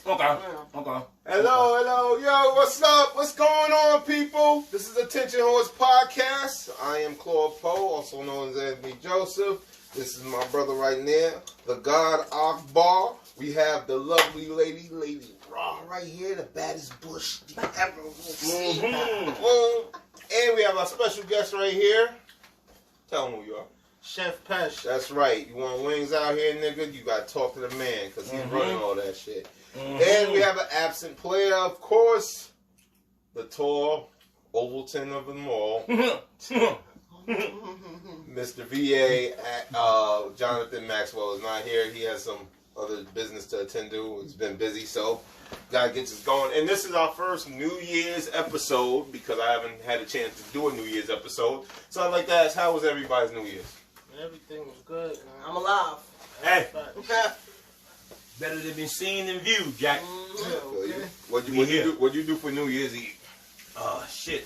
Okay. Hello, yo, what's up? What's going on, people? This is Attention Horse Podcast. I am Claude Poe, also known as Anthony Joseph. This is my brother right there, the God Akbar. We have the lovely Lady Raw right here, the baddest bush ever. And we have our special guest right here. Tell them who you are. Chef Pesh. That's right. You want wings out here, nigga? You got to talk to the man because he's running all that shit. And we have an absent player, of course. The tall Ovalton of them all. Mr. VA, Johnathan Maxwell is not here. He has some other business to attend to. He's been busy, so gotta get this going. And this is our first New Year's episode because I haven't had a chance to do a New Year's episode. So I'd like to ask, how was everybody's New Year's? Everything was good, man. I'm alive. Hey. Better to be seen than viewed, Jack. Okay. What'd you do for New Year's Eve? Shit.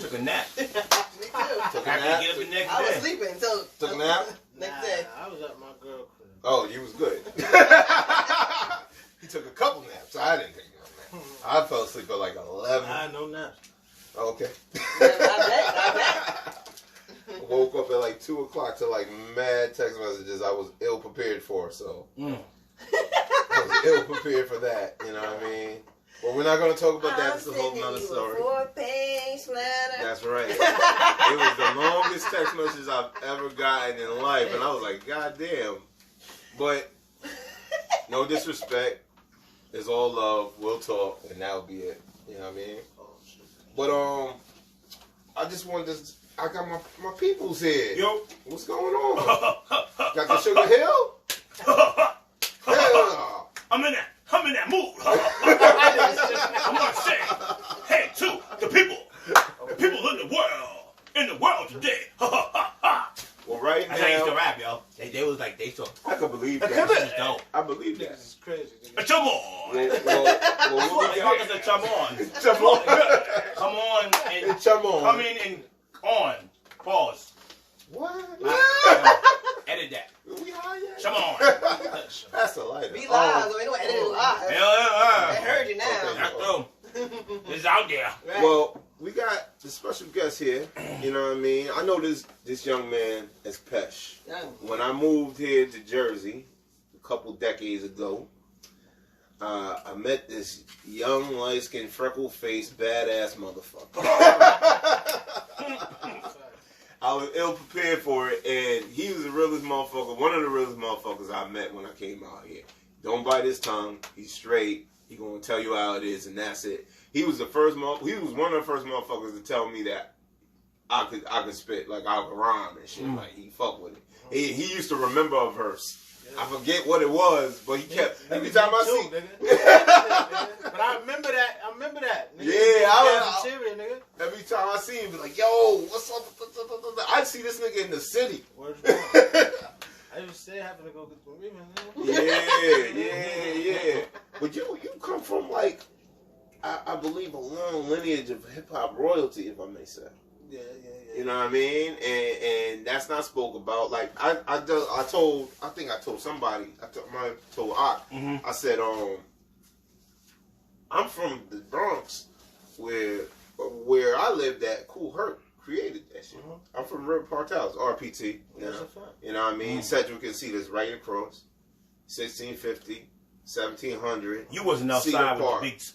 Took a nap. Me too. Took a I nap? can get up the next I was day. sleeping until Took a nap? next day. I was at my girl crib. Oh, you was good. He took a couple naps. I didn't take no nap. I fell asleep at like 11. Nah, no naps. Okay. I bet. Woke up at like 2 o'clock to like mad text messages I was ill prepared for, so I was ill prepared for that, you know what I mean? But we're not going to talk about that. It's a whole nother story. 4-page letter. That's right. It was the longest text message I've ever gotten in life, and I was like, God damn. But no disrespect. It's all love. We'll talk, and that'll be it. You know what I mean? But I just wanted to. I got my peoples here. Yo. What's going on? Got the Sugar Hill? Yeah. I'm in that mood. I'm gonna say, hey, to the people in the world today. Well, right That's how I used to now, rap, yo. They was like, they saw. I can believe that. This is dope. I believe This that. is crazy. Come on. Well, what we got? Come on. Chum on. Come on and Chum on. come in and on. Pause. What? Edit that. We high yet? Come on. That's a lighter. Be live, so we don't edit it live. Yeah. They heard you now. That's through. It's out there. Right. Well, we got the special guest here. You know what I mean? I know this young man as Pesh. Yeah. When I moved here to Jersey a couple decades ago, I met this young, light-skinned, freckle-faced, badass motherfucker. I was ill prepared for it, and he was the realest motherfucker, one of the realest motherfuckers I met when I came out here. Don't bite his tongue. He's straight. He gonna tell you how it is, and that's it. He was the first. He was one of the first motherfuckers to tell me that I could spit, like I could rhyme and shit. Like he fuck with it. He used to remember a verse. I forget what it was, but he kept every time I see. But I remember that. Nigga. Yeah, Cafeteria, nigga. Every time I see him, be like, "Yo, what's up?" I see this nigga in the city. Where's going? I just say I happen to go get some women. Yeah. But you come from like, I believe a long lineage of hip hop royalty, if I may say. Yeah. You know what I mean? And that's not spoke about. Like I told somebody. I told Ak. I said, I'm from the Bronx, where I lived at. Cool Herc created that shit. I'm from River Park Towers, RPT. You know what I mean? Cedric can see this right across. 1650. 1700. You wasn't outside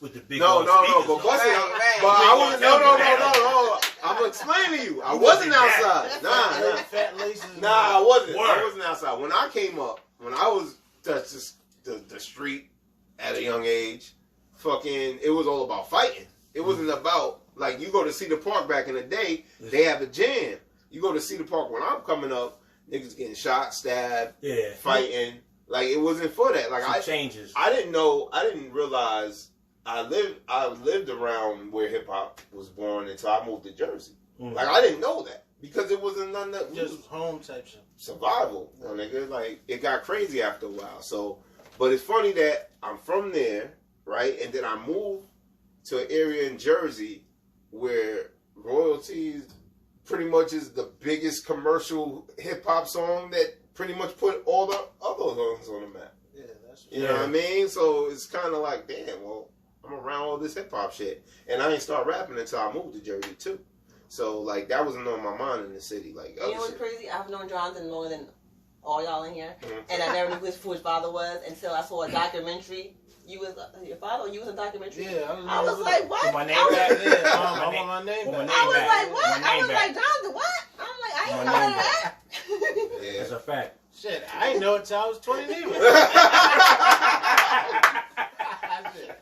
with the big. No. speakers, But Right. I wasn't. No. I'm gonna explain to you. I wasn't outside. Nah. Fat laces. Nah, I wasn't. Word. I wasn't outside. When I came up, when I was just the street at a young age, fucking, it was all about fighting. It wasn't about, like, you go to Cedar Park back in the day, they have a jam. You go to Cedar Park when I'm coming up, niggas getting shot, stabbed, fighting. Like, it wasn't for that. Like, changes. I didn't realize I lived around where hip hop was born until I moved to Jersey. Like, I didn't know that because it wasn't none that just home type shit. Survival, nigga. Like, it got crazy after a while. So, but it's funny that I'm from there, right? And then I moved to an area in Jersey where royalties pretty much is the biggest commercial hip hop song that pretty much put all the other songs on the map. Yeah, You know what I mean? So it's kind of like, damn, well, I'm around all this hip hop shit, and I didn't start rapping until I moved to Jersey too. So like that wasn't on my mind in the city. Like, you know what's crazy? I've known Johnathan longer than all y'all in here, and I never knew who his father was until I saw a documentary. You was your father? You was a documentary? Yeah, I was like, what? My name back. Yeah, I want my name back. I was like, what? I was like, Johnathan, what? I'm like, I ain't know that. Yeah, that's a fact. Shit, I ain't know it till I was 20 neither.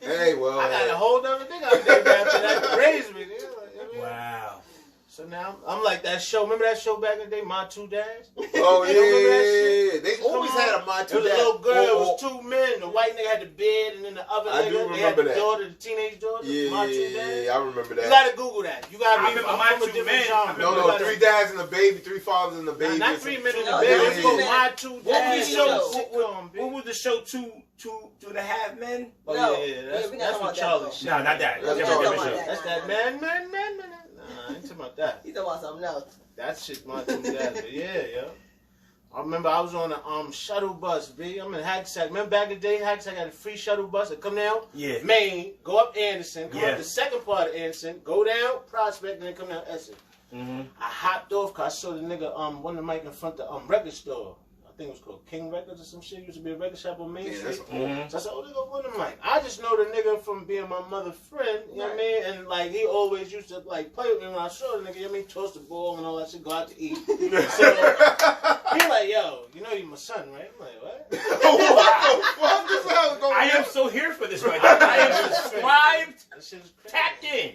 Hey, well, I got a whole other thing I named after that to raise me. Dude. Wow. So now I'm like that show. Remember that show back in the day, My Two Dads? Oh yeah, they always had a My Two Dads. There was a little girl. It was two men. The white nigga had the beard, and then the other nigga they had the daughter, the teenage daughter. My Two Dads. Yeah, I remember that. You gotta Google that. You gotta. I remember My Two Men. No, 3 dads and a baby, 3 fathers and a baby. Not 3 men and a No, baby. no, It's called men. My Two Dads. What was the show? Two and a half men? Oh No, yeah, we that's not what talking Charlie about shit. No, not that. No, we Different not talking show. about That's that man. Nah, I ain't talking about that. He's talking about something else. That shit, My Two Dads. But yeah, yo. I remember I was on a shuttle bus, B. I'm in Hackensack. Remember back in the day, Hackensack had a free shuttle bus that come down Maine, go up Anderson, come up the second part of Anderson, go down Prospect, and then come down Essex. I hopped off because I saw the nigga one of the mic in front of the record store. I think it was called King Records or some shit. It used to be a record shop on Main Street. So I said, oh, nigga, what am I? I just know the nigga from being my mother's friend, you know what I mean? And like, he always used to like play with me when I saw the nigga, you know what I mean? Toss the ball and all that shit, go out to eat. So he like, yo, you know you my son, right? I'm like, what? What the fuck? I am so here for this right now. I am subscribed, That shit is crazy. tapped in.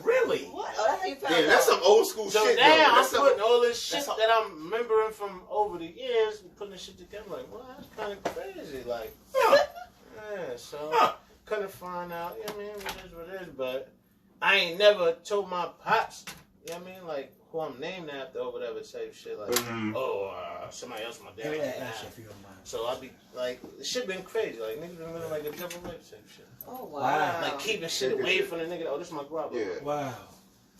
Really? What? Oh, that's how you found Damn, out. that's some old school So shit. now I'm though. putting all this shit that I'm remembering from over the years and putting this shit together. Like, well, that's kind of crazy. Like, yeah, so couldn't find out, you know what I mean, what it is, but I ain't never told my pops, you know what I mean, like, who I'm named after or whatever type shit. Like, somebody else my dad. So I be like, the shit been crazy. Like, niggas been living like a double life type shit. Oh, wow. Like, keeping shit away from the nigga. Oh, this is my grandma. Yeah. Wow.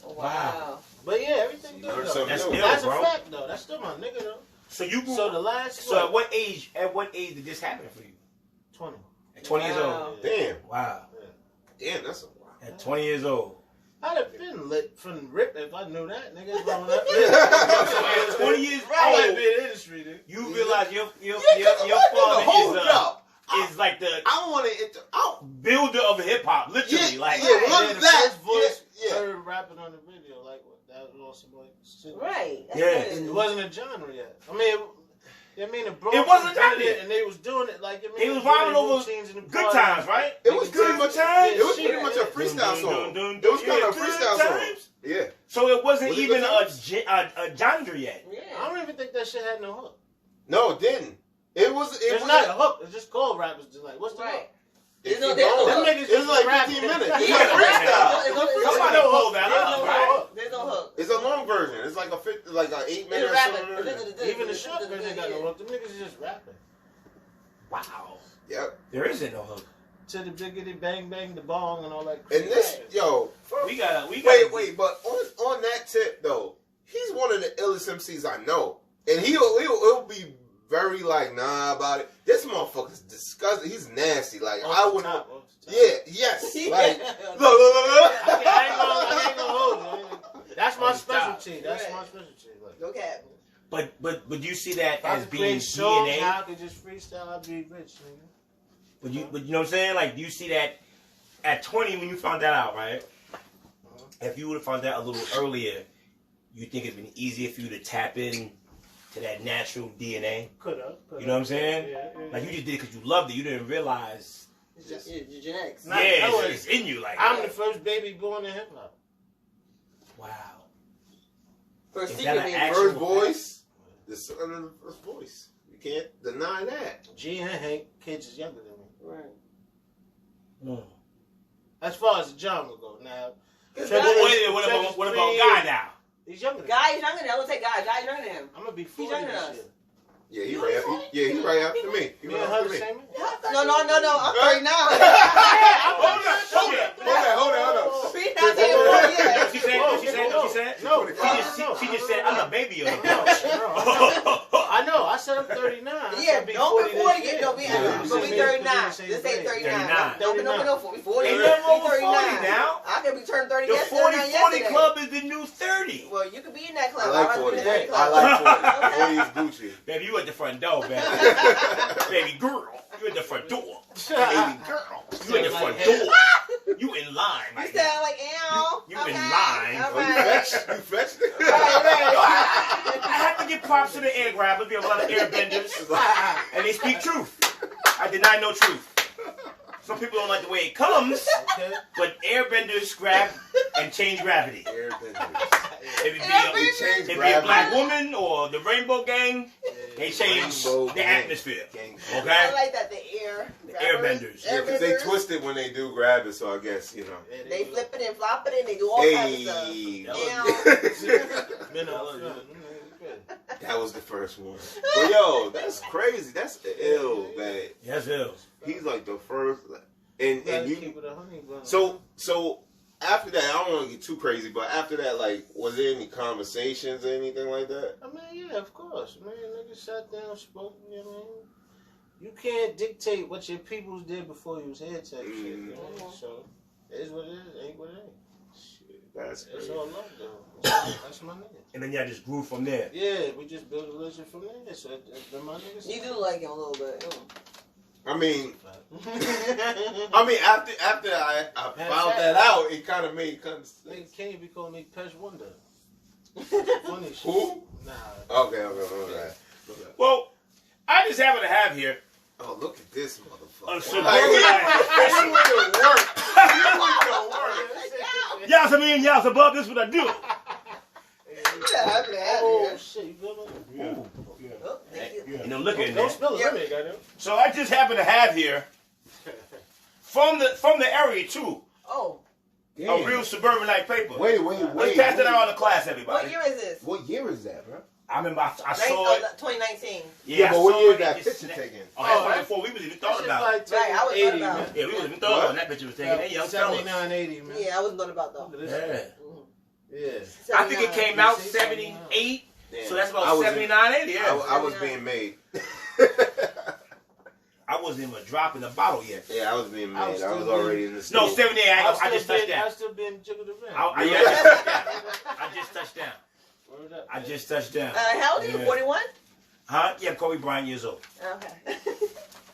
Oh, wow. But yeah, everything good, though. That's Yo, ill, That's bro. a fact, though. That's still my nigga, though. So you grew. So the last, So at what age? At what age did this happen for you? 20. At 20 years Wow. old. Damn. Wow. Damn, that's a wow. At 20 years old. I'd have been lit from the rip if I knew that, nigga. Growing up. So at 20 years I might old, be in the industry, dude. you realize your Hold father up. is like the I want to. builder of hip hop, literally. Yeah, Like, yeah, one the of that. first voice Yeah. heard rapping on the video, like that was awesome. Like, shit. Right. That's Yeah. crazy. It wasn't a genre yet. I mean, it broke. It wasn't a did genre it, yet. and they was doing it like They was vibing over good times, right? It was Good pretty much. times. It was pretty much a freestyle song. It was kind of a freestyle song. Yeah. So it wasn't Was it even good a genre yet. Yeah. I don't even think that shit had no hook. No, it didn't. It was. It It's was not a hook. It's just called rappers. Just like, what's the Right. hook? If There's no- you there's know, no Them hook. niggas It's just like rapping. 15 minutes. Yeah. It's a freestyle. Somebody no pull hook. that There's up, no right? hook. There's no hook. It's a long version. It's like like an 8 minute or It's something. rapping. Even the short version got no hook. Them niggas is just rapping. Wow. Yep. There isn't no hook. To the biggity bang bang the bong and all that. And this, shit. yo, We got. wait, but on that tip though, he's one of the illest MCs I know, and he'll be very like nah about it. This motherfucker's disgusting. He's nasty. Like I wouldn't. Yeah. Yes. Like look. I ain't gonna hold you. That's my specialty. That's my specialty. Like, No cap. But you see that if I as could being create songs, DNA. how I could just freestyle, I'd be rich, nigga. But you know what I'm saying? Like, do you see that at 20 when you found that out, right? If you would have found that a little earlier, you think it'd been easier for you to tap in to that natural DNA? Coulda. You know what I'm saying? Yeah. Like, you just did it because you loved it. You didn't realize. It's just your genetics. Nah, Yeah, that was- it's in you. Like, I'm the first baby born in hip hop. wow. First Is secret that an baby. actual- First voice, the son of the first voice. You can't deny that. G and Hank, kids is younger than me. Right. As far as the genre go, now. Cause Trevor- guy, What about Guy now? He's younger than me. guy is younger than him. I would take guy. Guy is younger than him. I'm gonna be 40 younger than this us. year. Yeah, he right after. Yeah, he right after me. He Me right and her after the me. same age? No. I'm 39. Hold on. Be not taking 40 years. She said. No, She just said, I'm a baby of the bunch. I I know. I said I'm 39. Yeah, don't be 40 yet. Don't be. But we 39. Just say 39. Don't be no 40. Ain't nothing wrong with 40 39 now. I could be turned 30 The yesterday. 40 club is the new 30. Well, you could be in that club. I like 40. I like 40. 40 is Gucci. Baby, you at the front door, baby. Baby girl, you at the front door. Baby girl. You at the front door. You in line. You Right sound like Al. You in line. All Oh, you right. fetched it? I have to give props to the air grabbers. We have a lot of airbenders, and they speak truth. I deny no truth. Some people don't like the way it comes, but airbenders grab and change gravity. If it be a black woman or the Rainbow Gang, they change the atmosphere. Okay? I like that, the airbenders. Yeah, because they twist it when they do grab it, so I guess, you know. They flip it and flop it and they do all kinds of stuff. That was the first one. But yo, that's crazy. That's ill that That's ill. he's like the first, and you. So after that, I don't want to get too crazy, but after that, like, was there any conversations or anything like that? I mean, yeah, of course. Man, niggas sat down, spoke, you know what I mean? You can't dictate what your peoples did before you was here type shit, you know? So, it is what it is, ain't what it ain't. Shit, that's It's crazy. all love, though. That's my nigga. And then y'all just grew from there. Yeah, we just built a relationship from there, so it's been my niggas. You do like him a little bit. I mean, after I found that out, it kind of made sense. Nigga can't be calling me Pesh.1. Funny shit. Who? Nah. Okay. Well, I just happen to have here Oh, look at this motherfucker. a suburban. You went to work. Y'all some in, y'all some above. This is what I do. Oh, shit, you good man? You know, look at Don't that. spill it, let me, goddamn. So I just happen to have here from the area too Oh, a real suburbanite paper. Wait. Let's pass it out in the class, everybody. what year is this? What year is that, bro? I remember I saw it. 2019. Yeah, but what year is that that picture taken? Oh, that's right before we was even thought about it. Right, I was 80, thought about man. it. Yeah, we was even thought about that picture was taken. That young fella. 79, 80, man. Yeah, I wasn't thought about though. Yeah. Yeah. I think it came out 78, so that's about 79, 80. Yeah. I was being made. I wasn't even dropping the bottle yet. Yeah, I was being made. I was I was still already in the No, stage. 78. I just touched I down. still been jiggled around. I just touched down. Word up, I man. just touched down. How old are you? Yeah. 41? Huh? Yeah, Kobe Bryant years old. Okay.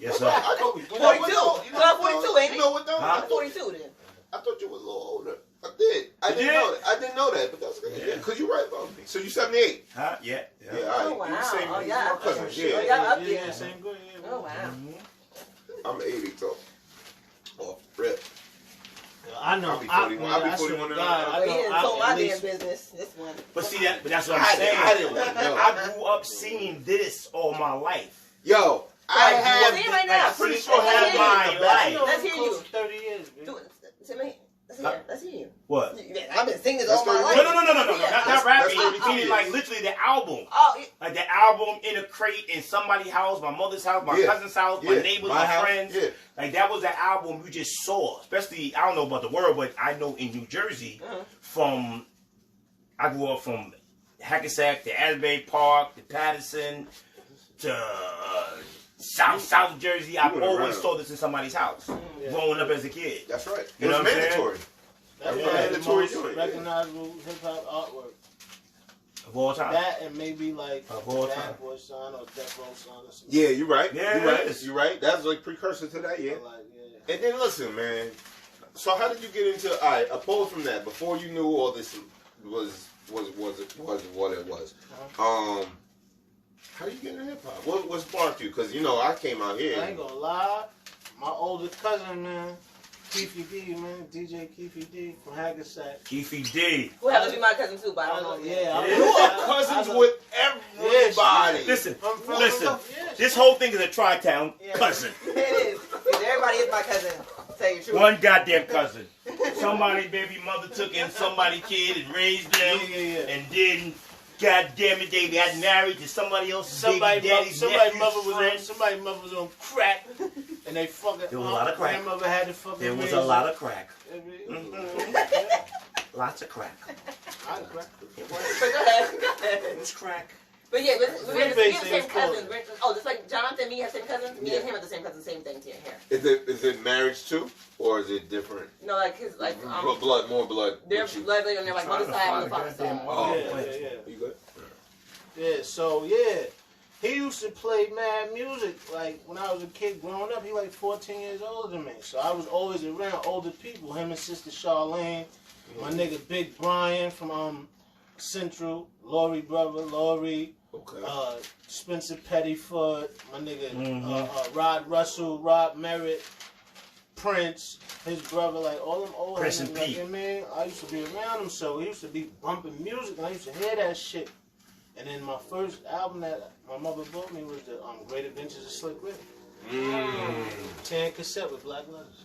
Yes, sir. I thought 42. You got 42, ain't You it? know what though? Huh? I'm 42 then. I thought you was a little older. I did. I didn't know that. I didn't know that, but that's good. Yeah. Yeah, because you're right about me. So you 78. Huh? Yeah. Yeah, Yeah. all right. Oh, wow. You same, Oh, you yeah. my cousin. Oh, Yeah. yeah. up Yeah, there. same good. Yeah, Oh, wow. I'm 80, so. Off rip. I know. I'll be 41. I'll be 41 in Oh, you didn't tell my damn business. This one. But see that? But that's what I'm I saying. didn't know. I grew up seeing this all my life. Yo, I had. See right now. Like, pretty sure have my life. Let's hear you. 30 years, man. Do it. To me. Let's hear you. What? I've been singing this all my That's life. No. Not rapping. That's I mean, like literally the album. Oh, Like the album in a crate in somebody's house, my mother's house, my Yeah. cousin's house, my Yeah. neighbors, My my house. friends. Yeah. Like that was the album you just saw. Especially, I don't know about the world, but I know in New Jersey, I grew up from Hackensack to Asbury Park to Patterson to South Jersey. I went always around. saw this in somebody's house growing up as a kid. That's right. You It know was what I'm saying? mandatory. That's Yeah. probably the Mandatory most joint, yeah. recognizable hip hop artwork. Of all time. That and maybe like Of all time. Bad Boy Son or Death Row Son or something. Yeah, you're right. Yeah, you're it right. is. You're right. That's like precursor to that, yeah. Like, yeah. And then listen, man. So how did you get into? All right, opposed from that, before you knew all this was what it was. How you get into hip hop? What sparked you? Because you know I came out here. I ain't gonna lie. My older cousin, man, Keefy D, man, DJ Keefy D from Hackensack. Keefy D. who happens to be my cousin too, but I don't know. Yeah, Yeah. You are cousins with everybody. Listen, from listen. yeah, This whole thing is a tri-town Yeah. cousin. It is. Everybody is my cousin. Tell you the truth. One goddamn cousin. Somebody baby mother took in somebody kid and raised them, Yeah. and then, goddamn it, they got married to somebody else's baby daddy's somebody nephew's mother was friend. on somebody mother was on crack, and they fucking. There was a lot of crack. Their mother had to fucking. There was raise a lot them. of crack. Yeah. Lots of crack. I crack. It So go ahead. was crack. But yeah, we have the same Freebase cousins. Oh, just like Johnathan, me have same cousins. Me and him have the same cousins. Same thing here. Is it marriage too, or is it different? No, like his like more blood. They're blood on their like mother's side and the father's side. Oh, yeah. You good? Yeah, so yeah. He used to play mad music, like, when I was a kid growing up. He, like, 14 years older than me. So I was always around older people. Him and Sister Charlene, my nigga Big Brian from Central, Laurie brother, Laurie, Spencer Pettyfoot, my nigga Rod Russell, Rob Merritt, Prince, his brother, like, all them old Prince and like, Pete. man, I used to be around him, so he used to be bumping music, and I used to hear that shit. And then my first album that my mother bought me was the Great Adventures of Slick Rick. 10 cassette with black letters.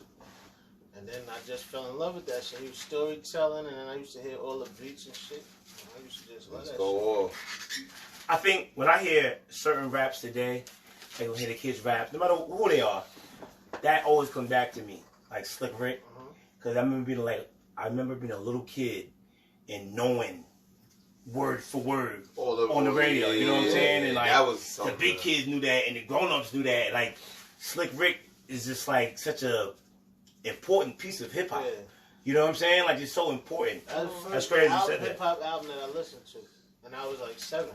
And then I just fell in love with that shit. He was storytelling, and then I used to hear all the beats and shit. And I used to just love that shit. I think when I hear certain raps today, like when I hear the kids rap, no matter who they are, that always comes back to me. Like Slick Rick. Because I remember being a little kid and knowing word for word on the radio, you know what I'm saying? And like that was the big kids knew that, and the grown-ups knew that. Like Slick Rick is just like such a important piece of hip hop. Yeah. You know what I'm saying? Like it's so important. That's crazy you the said that. hip hop album that I listened to, and I was like 7.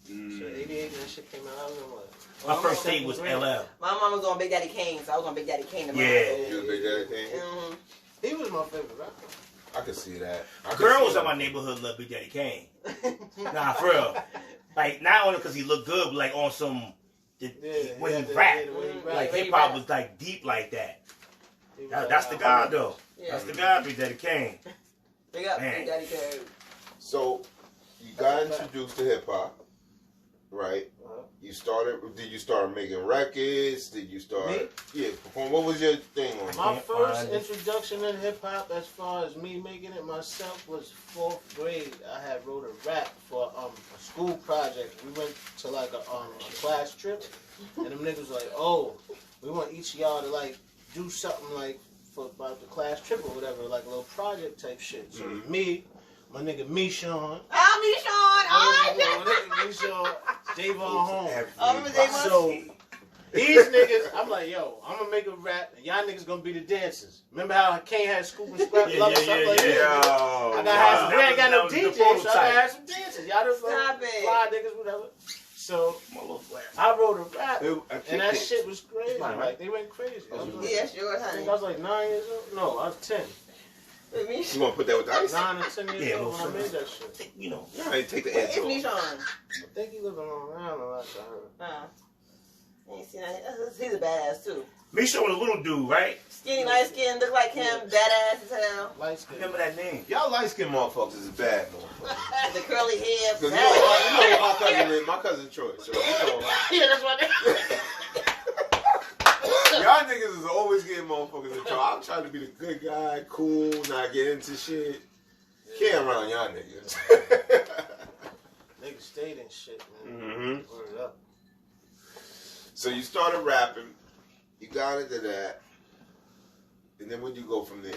So 88 when that shit came out, I was like, My first tape was LL. My mom was on Big Daddy Kane, so I was on Big Daddy Kane. You was Big Daddy Kane? He was my favorite rapper. I could see that. Girls in my neighborhood love Big Daddy Kane. Nah, for real. Like not only because he looked good, but like on some when he rapped. Like hip hop was like deep like that. That's the guy though. Yeah. That's the guy, Big Daddy Kane. Big up, Big Daddy Kane. So you got introduced to hip hop, right? Did you start making records? Did you start perform? What was your thing on My first introduction in hip hop, as far as me making it myself, was 4th grade. I had wrote a rap for a school project. We went to like a class trip, and them niggas was like, "Oh, we want each of y'all to like do something like for about the class trip or whatever, like a little project type shit." So me, my nigga Meshawn. Meshawn, Davon Holmes. So these niggas, I'm like, yo, I'm gonna make a rap, and y'all niggas gonna be the dancers. Remember how Kane had Scoop and Scrap, stuff like that? I gotta have some. We ain't got no DJs, so I gotta have some dancers. Y'all just fly niggas, whatever. So I wrote a rap, and that shit was crazy. Like they went crazy. Yeah, sure, honey. I think I was like 9 years old. No, I was 10. You want to put that with the ice? 9 or 10 years old when I made that shit. You know, I take the edge off. It's Meshawn. I think he living around a lot, I heard. Ain't seen that. He's a badass too. Meshawn was a little dude, right? Skinny, light skin, look like him, badass as hell. Light skin. Remember that name? Y'all light skinned motherfuckers is bad motherfuckers. The curly hair. Because you know my cousin is, my cousin Troy. So you know. Yeah, that's what Y'all niggas is always getting motherfuckers in trouble. I'm trying to be the good guy, cool, not get into shit. Can't around y'all niggas. Niggas stayed in shit, man. Word up. So you started rapping, you got into that, and then where'd you go from there?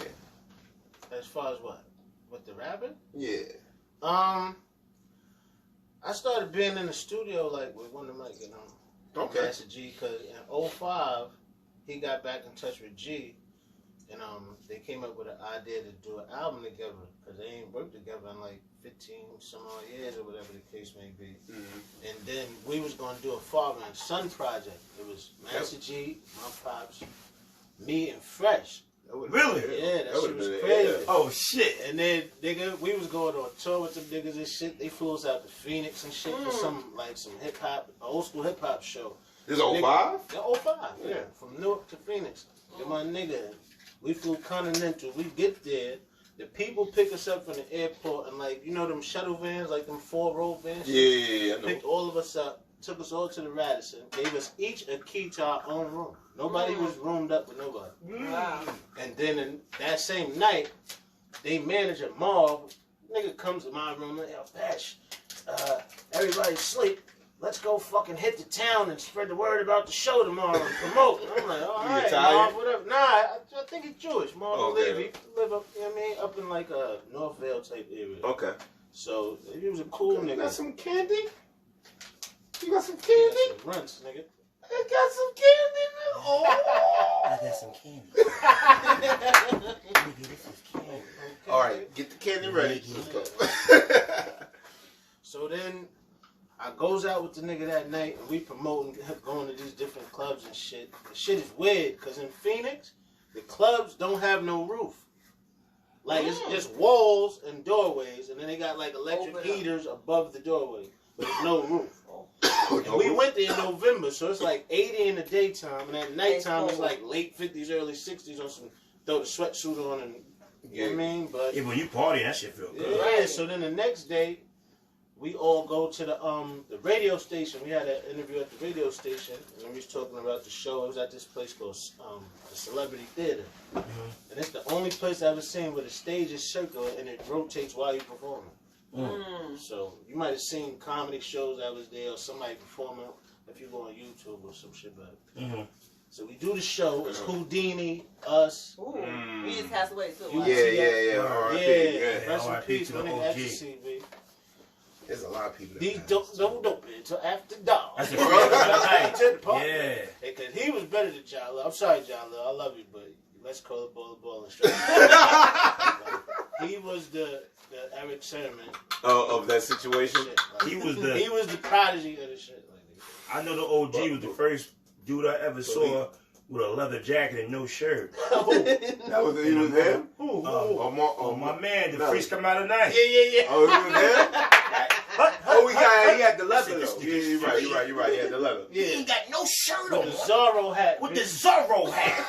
As far as what? With the rapping? Yeah. I started being in the studio like with Wonder Mike, you know. Okay. Master G, because in 05, he got back in touch with G, and they came up with an idea to do an album together, because they ain't worked together in like 15 some odd years or whatever the case may be. And then we was going to do a father and son project. It was Master G, my pops, me, and Fresh. Really? Yeah, that shit was crazy. Yeah. Oh shit! And then, nigga, we was going on tour with them niggas and shit. They flew us out to Phoenix and shit for some hip hop, old school hip hop show. This is 05? Yeah, 05, yeah. From Newark to Phoenix. And my nigga, we flew Continental. We get there. The people pick us up from the airport and like, you know them shuttle vans, like them 4-row vans? Yeah, I know. Picked all of us up, took us all to the Radisson, gave us each a key to our own room. Nobody was roomed up with nobody. Wow. And then that same night, they manager Marv, nigga comes to my room like, yo, Pesh, everybody sleep. Let's go fucking hit the town and spread the word about the show tomorrow and promote. And I'm like, all right, Marv, whatever. Nah, I think he's Jewish. Marv Levy. He live up, you know what I mean, up in like a Northvale type area. Okay. So he was a cool nigga. Got some candy? You got some You candy? got some runts, nigga. I got some candy, nigga. Oh. I got some candy. Nigga, this is candy. Okay. All right, get the candy ready. Let's go. So then I goes out with the nigga that night and we promoting going to these different clubs and shit. The shit is weird because in Phoenix, the clubs don't have no roof. Like it's just walls and doorways, and then they got like electric heaters above the doorway, but there's no roof. And we went there in November, so it's like 80 in the daytime, and at nighttime it's like late 50s, early 60s on some throw the sweatsuit on and you know what I mean. But yeah, when you party, that shit feel good. yeah, so then the next day we all go to the radio station. We had an interview at the radio station, and we was talking about the show. It was at this place called the Celebrity Theater. Mm-hmm. And it's the only place I've ever seen where the stage is circular and it rotates while you're performing. So you might have seen comedy shows that was there or somebody performing if you go on YouTube or some shit like that. So we do the show. It's Houdini, us. Ooh. He just passed away too. You Right? Yeah. R.I.P. Rest in R.I.P. peace, to the my nigga OG. Ecstasy, B. There's a lot of people. These don't be until after dark. That's the first night. To the party. Yeah. Because he was better than John Lil. I'm sorry, John Lil. I love you, but let's call it ball and strike. He was the Eric Sermon of that situation. shit. Like, He was the prodigy of the shit. Like, I know the OG was the first dude I ever saw with a leather jacket and no shirt. That was he was there. My man, the freaks come out of night. Yeah. Oh, he was there. He had the leather though. Yeah, you're right. He had the leather. He ain't got no shirt on. With the Zorro hat. With the Zorro hat.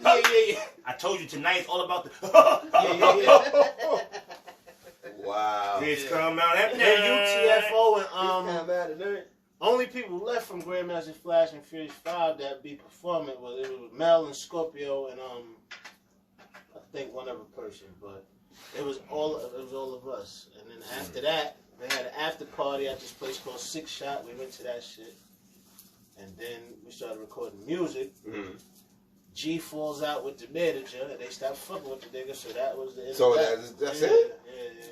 Yeah. I told you tonight's all about the. Yeah. Wow. Freaks come out at And night. UTFO and only people left from Grandmaster Flash and Furious 5 that be performing was it was Mel and Scorpio and I think one other person, but it was all of us. And then after that, they had an after party at this place called Six Shot. We went to that shit, and then we started recording music. G falls out with the manager, and they stopped fucking with the nigga. So that was the end. So of that. that's it.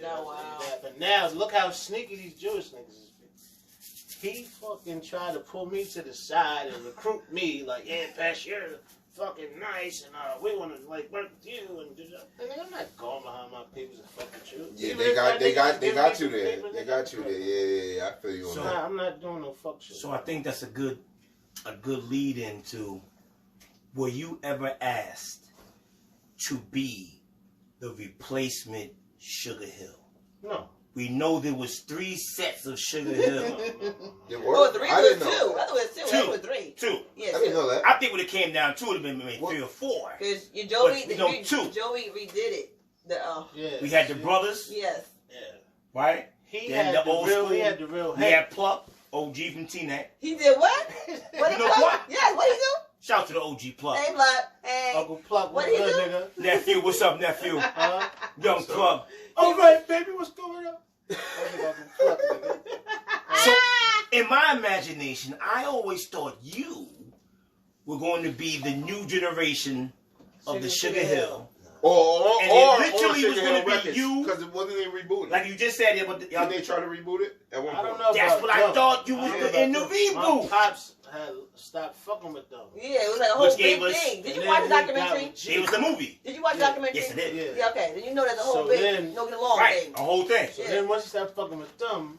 Yeah. Oh, wow. But now look how sneaky these Jewish niggas is. He fucking tried to pull me to the side and recruit me, like, yeah, Pesh, you're fucking nice, and we want to like work with you, and I'm not going behind my papers and fuck with you. Yeah, Even they got if you I there. paper, They nigga, got you there. Yeah. I feel you on So- that. I'm not doing no fuck shit. So I think that's a good lead into. Were you ever asked to be the replacement Sugar Hill? No. We know there was 3 sets of Sugar Hill. It Oh, worked. 3 I was didn't 2. know. I thought it was 2. Two. It was 3. 2. Yeah, I didn't know that. I think when it came down to it, would have been maybe 3 or 4. Because Joey, But, you know, 2. Joey redid it. Yeah. We had the brothers, Yes. Yeah. right? He Then had the the old real. school. He had the real. We had Pluck, OG from T-Net. He did what? What You know what? Yes, what he do? Shout out to the OG Pluck. Hey, Blood. Hey. Uncle Pluck was What he good, do? nigga. Nephew, what's up, nephew? Young What's up? Pluck. All right, baby, what's going on? Uncle Pluck, nigga. So, in my imagination, I always thought you were going to be the new generation of the Sugar Hill. Or And it literally was going gonna be you- because it wasn't even rebooted. Like you just said, but Did they try to reboot it at one I point? don't know. that's about what I them. thought you was I don't know in the about them. My reboot. pops had stopped fucking with them. Yeah, it was like a whole Which gave big us- thing. Did And you then watch the he got documentary? with G. It was the movie. Did you watch the Yeah. documentary? Yes, I did. Yeah. Yeah, okay. Then you know that's a whole So big, then- no get along Right, thing. the whole thing. So Yeah. then once he started fucking with them,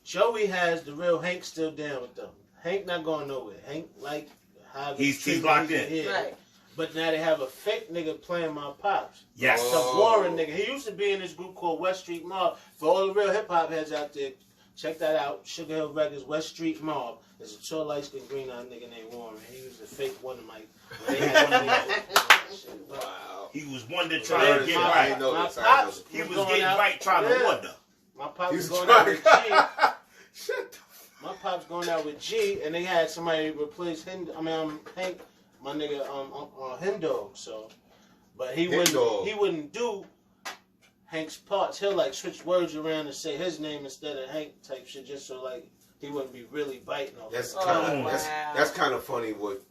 Joey has the real Hank still down with them. Hank not going nowhere. Hank like how He's locked in. here. Right. But now they have a fake nigga playing my pops. Yes. Oh. The Warren nigga. He used to be in this group called West Street Mob. For all the real hip hop heads out there, check that out. Sugar Hill Records, West Street Mob. There's a tall, light skinned green eyed nigga named Warren. He was the fake one of my. They had one of these. Wow. He was one to I try to get didn't right. know My this. I didn't know pops this. He was going getting out- right, trying to Yeah. wonder. My pops He was was going out trying with to. G. Shut the My pops going out with G, and they had somebody replace him. Hank, my nigga, Him Dog. So, but he Him Dog. wouldn't do Hank's parts. He'll like switch words around and say his name instead of Hank type shit, just so like he wouldn't be really biting off. That's Oh, kind of wow. that's kind of funny. What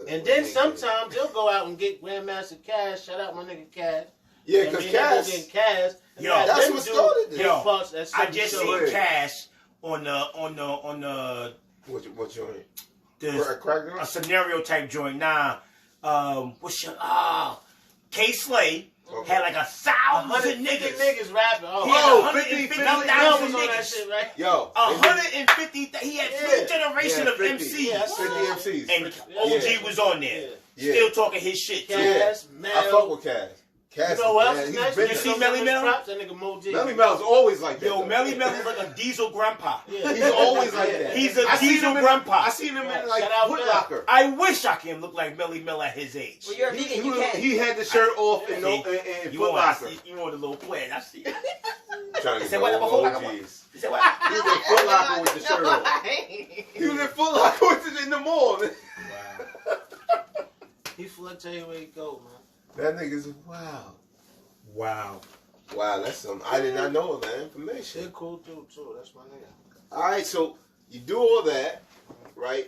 And then Hank sometimes they'll go out and get Grandmaster Cash. Shout out my nigga Cash. Yeah, because Cass. Getting Cass. Yo, that's what started this. Yo, I just seen Cash on the What joint? a scenario type joint. Nah, what's your K-Slay had like 1,000 niggas rapping. He had 150,000 niggas on that niggas. shit, right? Yo, 150. He had 3 generations of MCs. Yeah, 50 MCs. And OG was on there. Yeah. Still talking his shit too. Cass, I fuck with Cass. Cass, you know what else man, is he's nice? been You see there. Melly Mel? That nigga Mo G. Melly Mel's always like that. Yo, though. Melly Mel is like a diesel grandpa. Yeah. He's always like that. He's a I seen diesel him in- grandpa. I seen him in like Shout out Foot Mel. Locker. I wish I can look like Melly Mel at his age. Well, you're a vegan. You can. He had the shirt off in You Foot want Locker. you want a little plan? I see. Trying to Say get what? the OGs. You said what? He was in Foot Locker with the shirt off. He was in Foot Locker with it in the mall. He flex everywhere he go, man. That nigga's wow. Wow. Wow, that's some. I did not know that information. Shit cool dude too. That's my nigga. All right, so you do all that, right?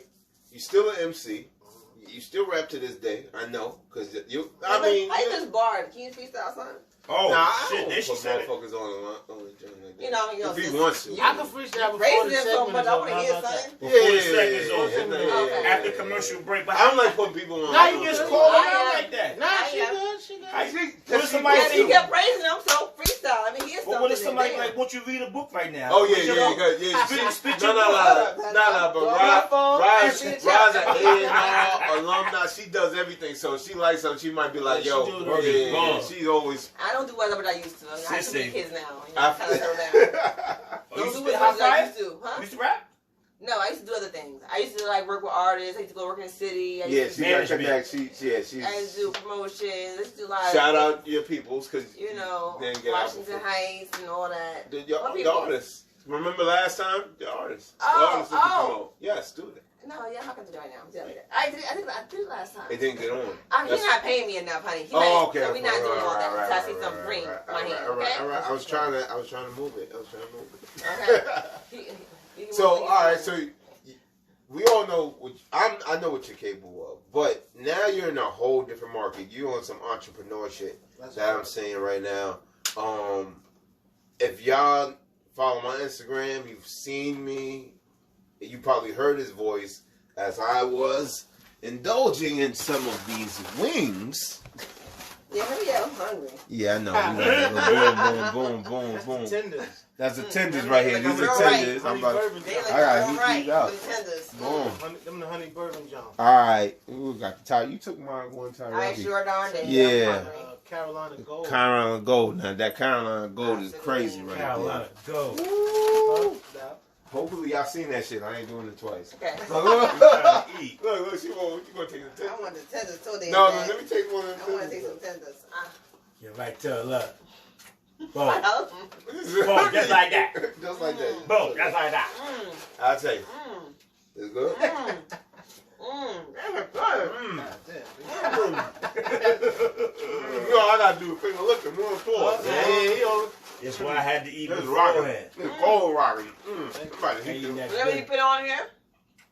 You still an MC. You still rap to this day. I know, cause you. I mean, I just barred. Can you freestyle something? Oh nah, shit! I There she don't said put it. motherfuckers on the joint like that. You know, if he just- wants to. I can freestyle before Praising the them so segment much. is I over. want to How hear about that? something. Before the segment's over. Okay. After commercial break. But I don't like putting people on. Now you just call it I out am. like that. Nah, she Yeah. good. She good. I See, What if somebody Yeah, say you kept praising them, so freestyle. I mean, here's something. Well, what if somebody there. like, won't you read a book right now? Oh yeah, What's your yeah, book? yeah. Spit No, your no, book. no, but Go on my phone and Rod's read an the chapter. A&R alumni. She does everything, so she likes something. She might be like, Yeah, yo, she do it. yeah. She's always. I don't do whatever I used to. I have too many Sissy. kids now. You know, I kind of settle down. Oh, you Don't do spit as high much as I five? used to, huh? You used to rap? No, I used to do other things. I used to like work with artists. I used to go work in the city. I Yeah, used she to, got connect. She's. I used to do promotions. I used to do like Shout out your peoples, cause you know, didn't get out Washington before. Heights and all that. The What the people? artists. Remember last time? The artists. The Oh, artists that you oh. promote. Yes, do that. No, yeah, how can I do it right now? I'm telling you that. I did it last time. It didn't get on. He's not paying me enough, honey. Oh, okay. So we're not doing all that. Right, So I see right, some right, green right, in my hand. all right, Okay. all right. I was trying to move it. Okay. You can So, move it. all right. So, we all know what I know what you're capable of, but now you're in a whole different market. You're on some entrepreneur shit that I'm saying right now. If y'all follow my Instagram, you've seen me. You probably heard his voice as I was indulging in some of these wings. Yeah, hurry up. I'm hungry. Yeah, I know. Boom, boom, boom, boom. Tenders. That's the tenders right here. These are All right. tenders. I'm about to, They look I gotta all heat right. these up. Them tenders. Boom. Them the honey bourbon John. All right. We got the tie. You took mine one time. I sure darn did. Yeah. I'm hungry. Carolina Gold. Carolina Gold. Now that Carolina Gold is crazy right Carolina, go. there. Woo. Huh? Hopefully y'all seen that shit. I ain't doing it twice. Okay. Look, Trying to eat. look, she gonna take the I tenders. want the tenders so damn No, bad. let me take one of I want to the take some tenders. tenders. Yeah, right to look. Boom. Well, Boom, just like that. Just like that. Boom, just like that. I'll tell you. mm, It's good. mm, mm. Mm. God damn. No, I gotta do a finger licking. One for Yeah. That's why I had to eat This is rocking. beforehand. This cold rocking. Somebody Hey, heat you them. next Whatever you day. put on here.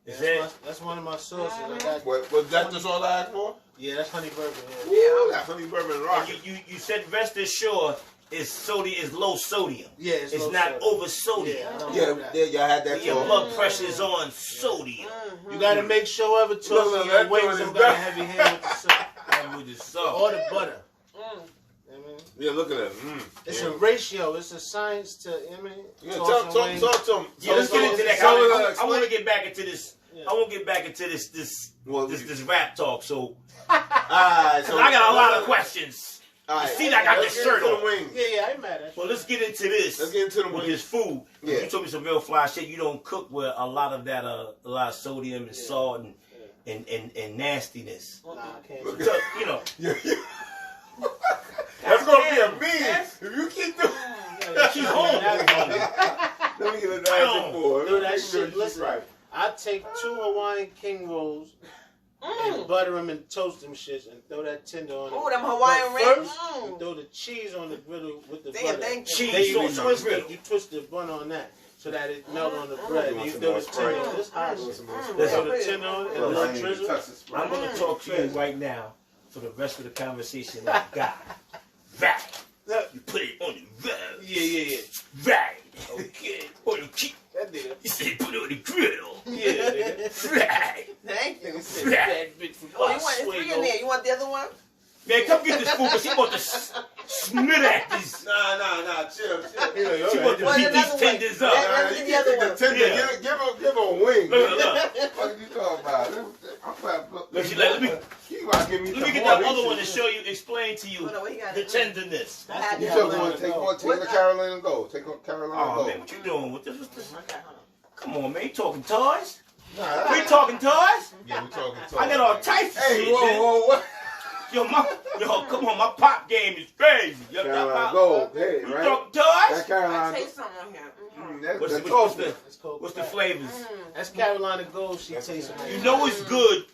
Is it? That's one of my sources. I got, Was that just all I asked for? yeah, that's honey bourbon. Yeah. Ooh, that honey bourbon And rocking. you said rest assured is low sodium. Yeah, It's low not sodium. over sodium. Yeah, I don't Yeah, know that. yeah, y'all had that Your too. blood pressure's on sodium. You gotta make sure every toast Look, of that your wings joint don't is got a done. heavy hand with the salt. And with the salt. Or the butter. Mm. You know what I mean? Yeah, look at that. It's yeah. a ratio. It's a science to, you know what I mean? Yeah, Tossing talk wings. to him. Yeah, let's get into that. I want to get back into this. Yeah. I want to get back into this rap talk. So, Alright, so I got a lot of questions. Alright, See, I got let's the get shirt into on. the wings. Yeah, I ain't mad at you. Well, let's get into this. Let's get into the with wings. this food. Yeah. You told me some real fly shit. You don't cook with a lot of that, a lot of sodium and salt and nastiness. Nah, I can't. Look do at So, that. you know, That's gonna be a meme. If you keep doing she's hungry. let me get an answer for it. Do that Make shit. sure you Listen, right. I take 2 Hawaiian king rolls and butter them and toast them shits and throw that tender on it. Ooh, them Hawaiian But rings. first, you throw the cheese on the griddle with the Damn, butter. thank you. Cheese Then you on the twist griddle. it. You twist the bun on that so that it melt on the bread. You And want you some throw more the tender Sprite? on this hot You want shit. some more You Sprite? throw the tender on it and a Look, I little ain't even drizzle. touched the Sprite. I'm going to talk to you right now for the rest of the conversation that we got. Right. You put it on the road. Yeah. Right. Okay. Or you keep. That nigga. You said put it on the griddle. Yeah, nigga. Right. Thank you. Nigga said that bitch from Oh, you want it's three in there. You want the other one? Man, come get this fool because he want to smit at this. Nah, chill. She want to beat these tenders up. Let's get the other one. Tender. Give her a wing. Look. What are you talking about? Look, she like, let me get that other one to show you, explain to you Hold on, what he got? the tenderness. I had You the took other one. Take one. Take the Carolina Gold. Take a Carolina Oh Gold. man, what you doing with this? What's this? Okay, hold on. Come on, man, you talking toys? Nah, We talking toys? yeah, we talking. I got all types of Hey, shit. man. whoa. Yo, come on, my pop game is crazy. Yo, Carolina Gold. Hey, you right? talking That toys? I Carolina. taste something on here. What's the flavors? That's Carolina Gold. She tastes it. You know it's good.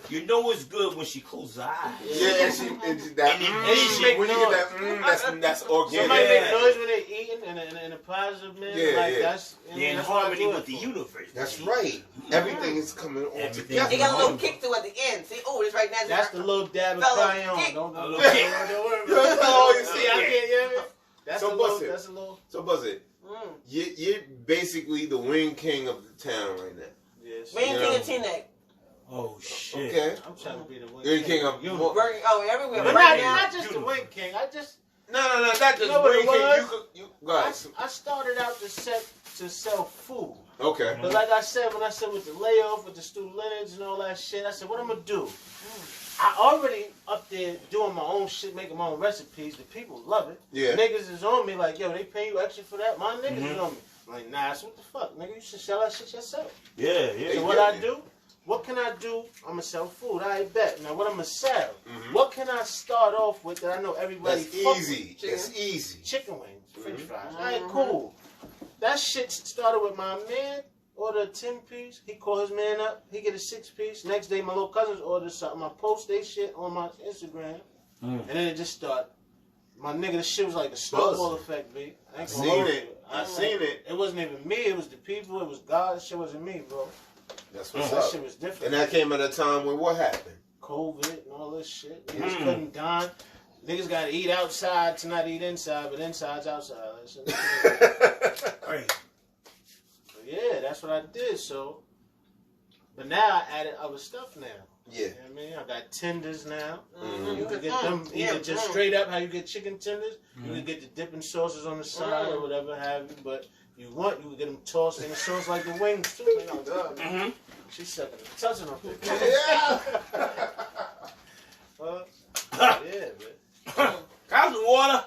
You know it's good when she closes her eyes. Yeah, and she that. And then When you get that, that's organic. Somebody Yeah. make noise when they eating in a positive manner. Yeah, like yeah. that's Yeah, in that's what I harmony do it with the for. universe. That's right. Everything is coming all Everything. together. It got a little kick to it at the end. See, oh, it's right now. That's the little dab of Fellas, crayon. kick. Don't A little worry. kick. Don't worry. Oh, you See, see, I can't hear it. That's So a little. bust it. That's a little. So Buzz it. Mm. You're basically the wing king of the town right now. Yes. We ain't You king know. of T-neck. Oh shit. Okay. I'm trying to be the wing You're the king of. Universe. Well, Burger, oh, everywhere. But Right not, now. not just the wing king. I just no, not just You know what wing it king. was? You guys. I started out to sell food. Okay. But like I said, when I said with the layoff, with the student lineage and all that shit, I said, what I'm gonna do? I already up there doing my own shit, making my own recipes. The people love it. Yeah. Niggas is on me like, yo, they pay you extra for that? My niggas is on me. I'm like, nah, so what the fuck? Nigga, you should sell that shit yourself. Yeah. So what I do? What can I do? I'm gonna sell food. I bet. Now what I'm gonna sell? What can I start off with that I know everybody That's fuck easy. with? That's easy. Chicken wings, French fries. Alright, cool. That shit started with my man. Order a 10-piece. He call his man up. He get a 6-piece. Next day, my little cousins order something. I post they shit on my Instagram, and then it just start. My nigga, the shit was like the snowball effect, B. I seen it. It wasn't even me. It was the people. It was God. That shit wasn't me, bro. That's what's That up. shit was different. And that came at a time when what happened? COVID and all this shit. Niggas couldn't dine. Niggas gotta eat outside to not eat inside, but inside's outside. That shit. Crazy. Yeah, that's what I did. So, but now I added other stuff now. Yeah. You know what I mean? I got tenders now. Mhm. You can get them either just straight up how you get chicken tenders. You can get the dipping sauces on the side or whatever have you. But you want, you can get them tossed in the sauce like the wings too. Oh, God. She's sucking the touching up there. Yeah. Yeah, man. Got some water.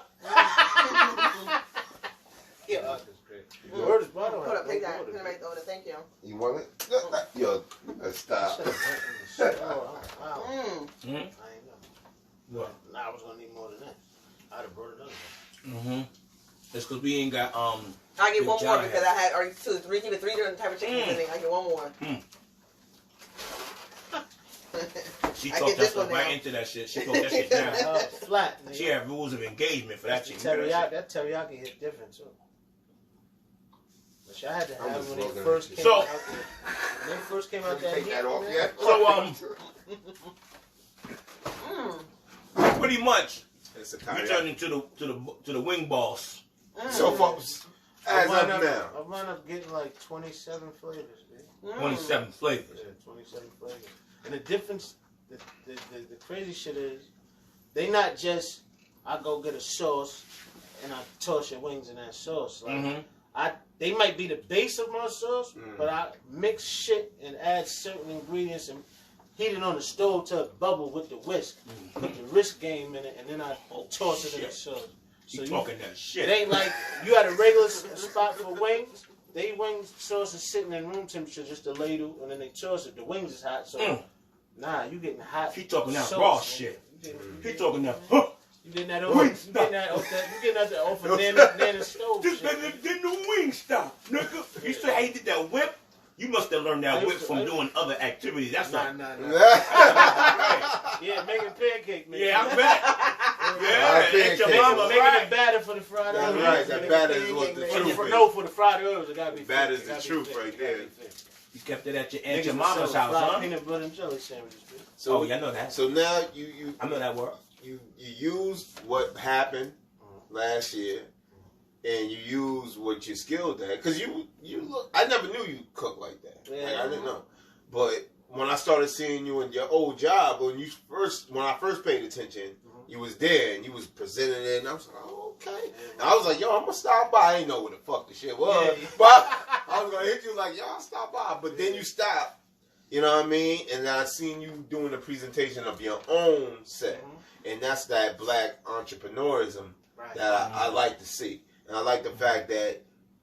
Yeah, that's great. The word is bottom. Hold up, take that. Put it right over there. Thank you. You want it? Yo, stop. Wow. Mm. I ain't know. What? Nah, I was gonna need more than that. I'd have brought another one. It's because we ain't got I get one more Johnathan. because I had already three different type of chicken sitting. I get one more. She I talked get this us one right now. into that shit. She talked that shit down. Flat. Nigga. She had rules of engagement for that chicken. Teriyaki, that teriyaki hit different too. But I had to I'm have just when they looking first at came So- out there. When they first came out there. Take that off yet? So pretty much It's a you kayak. turned into the wing boss. So far, as I of wound now. up getting like 27 flavors, man. 27 flavors. Yeah, 27 flavors. And the difference, the crazy shit is, they not just, I go get a sauce and I toss your wings in that sauce. Like, they might be the base of my sauce, but I mix shit and add certain ingredients and heat it on the stove till it bubble with the whisk. Put the whisk game in it, and then I toss it in the sauce. So You talking that shit. it ain't like you at a regular spot for wings. They wings sauce is sitting in room temperature, just a ladle, and then they toss it. The wings is hot, so nah, you getting hot. He talking that sauce, raw man. shit. You He talking that. You getting that over? You getting that off of Nana stove? Just shit. let the wing stop, nigga. You say how you did that whip? You must have learned that whip from doing other activities. That's Nah. not. Yeah, making pancake mix. Yeah, I bet. Yeah, pancake. it's your mama, Making right? the batter for the fried That's herbs. right. That batter is what the truth is. No, for the fried herbs, it gotta be. That thick. is It the gotta be truth thick. right It gotta there. be thick. You kept it at your Niggas your will mama's sell house, fried huh? peanut butter and jelly sandwiches, bitch. So, Oh, yeah, I know that. So now you I know that word. you used what happened last year, and you use what you're skilled at. Because you look, I never knew you cook like that. Yeah. Like, I didn't know. But when I started seeing you in your old job, when I first paid attention, you was there and you was presenting it, and I was like, oh, okay. And I was like, yo, I'm gonna stop by. I didn't know what the fuck the shit was, but I was gonna hit you like, yo, I'll stop by. But then you stopped. You know what I mean? And I seen you doing a presentation of your own set. And that's that black entrepreneurism that I like to see. And I like the fact that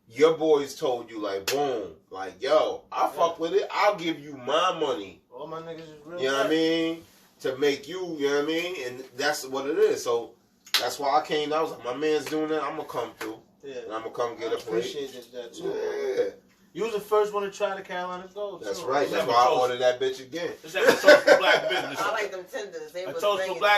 your boys told you, like, boom, like, yo, I fuck with it. I'll give you my money. All my niggas is real. You know what I mean? To make you know what I mean? And that's what it is. So that's why I came. I was like, my man's doing that. I'm going to come through. Yeah. And I'm going to come get a plate. Appreciate that, too. Yeah. You was the first one to try the Carolina Gold. That's right. That's why I ordered that bitch again. Let's have a toast for black business. I like them tenders. They A was toast for black